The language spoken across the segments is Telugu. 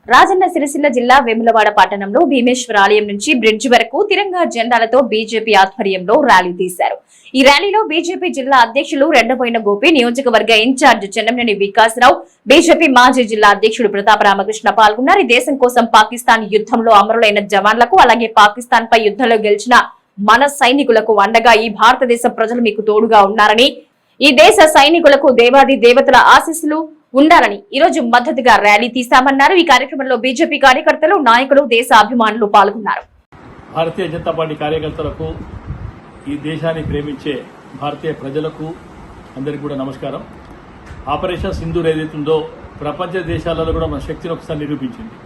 రాజన్న సిరిసిల్ల జిల్లా వేములవాడ పట్టణంలో భీమేశ్వర ఆలయం నుంచి బ్రిడ్జ్ వరకు తిరంగా జెండాలతో బీజేపీ ఆధ్వర్యంలో ర్యాలీ తీశారు. ఈ ర్యాలీలో బీజేపీ జిల్లా అధ్యక్షులు రెండబోయిన గోపి, నియోజకవర్గ ఇన్ఛార్జ్ చెన్నమనేని వికాసరావు, బీజేపీ మాజీ జిల్లా అధ్యక్షుడు ప్రతాప రామకృష్ణ పాల్గొన్నారు. ఈ దేశం కోసం పాకిస్తాన్ యుద్ధంలో అమరులైన జవాన్లకు, అలాగే పాకిస్తాన్ పై యుద్ధంలో గెలిచిన మన సైనికులకు అండగా ఈ భారతదేశ ప్రజలు మీకు తోడుగా ఉన్నారని, ఈ దేశ సైనికులకు దేవాది దేవతల ఆశీస్సులు ఉండాలని ఈ రోజు మద్దతుగా ర్యాలీ తీశామన్నారు. ఈ కార్యక్రమంలో బీజేపీ కార్యకర్తలు, నాయకులు, దేశ అభిమానులు పాల్గొన్నారు. భారతీయ జనతా పార్టీ కార్యకర్తలకు, ఈ దేశాన్ని ప్రేమించే భారతీయ ప్రజలకు అందరికీ కూడా నమస్కారం. ఆపరేషన్ సింధూర్ ఏదైతుందో ప్రపంచ దేశాలలో కూడా మన శక్తిని ఒకసారి నిరూపించింది.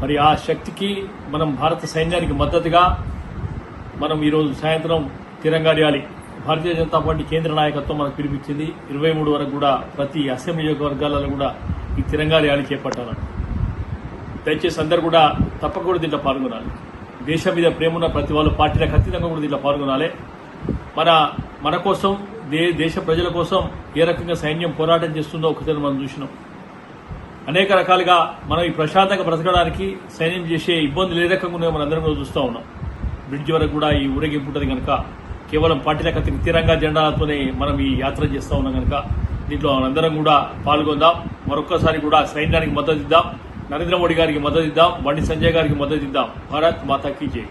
మరి ఆ శక్తికి మనం భారత సైన్యానికి మద్దతుగా మనం ఈరోజు సాయంత్రం తిరంగా ర్యాలీ భారతీయ జనతా పార్టీ కేంద్ర నాయకత్వం మనకు పిలిపించింది. 23 వరకు కూడా ప్రతి అసెంబ్లీ నియోజకవర్గాలలో కూడా ఈ తిరంగా ర్యాలీ చేపట్టాలని. దయచేసి అందరూ కూడా తప్పకుండా దీంట్లో పాల్గొనాలి. దేశం మీద ప్రేమ ఉన్న ప్రతి వాళ్ళు పార్టీలకు అతీతంగా కూడా దీంట్లో పాల్గొనాలి. మన కోసం దేశ ప్రజల కోసం ఏ రకంగా సైన్యం పోరాటం చేస్తుందో ఒకసారి మనం చూసినాం. అనేక రకాలుగా మనం ఈ ప్రశాంతంగా బ్రతకడానికి సైన్యం చేసే ఇబ్బందులు ఏ రకంగా ఉన్నాయో మనం అందరం చూస్తూ ఉన్నాం. బ్రిడ్జ్ వరకు కూడా ఈ ఊరేగింపు ఉంటుంది కనుక కేవలం పార్టీలకు అతీతంగా తిరంగా జెండాలతోనే మనం ఈ యాత్ర చేస్తూ ఉన్నాం కనుక దీంట్లో మనందరం కూడా పాల్గొందాం. మరొక్కసారి కూడా సైన్యానికి మద్దతు ఇద్దాం, నరేంద్ర మోడీ గారికి మద్దతు ఇద్దాం, బండి సంజయ్ గారికి మద్దతు ఇద్దాం. భారత్ మాతా కీ జై.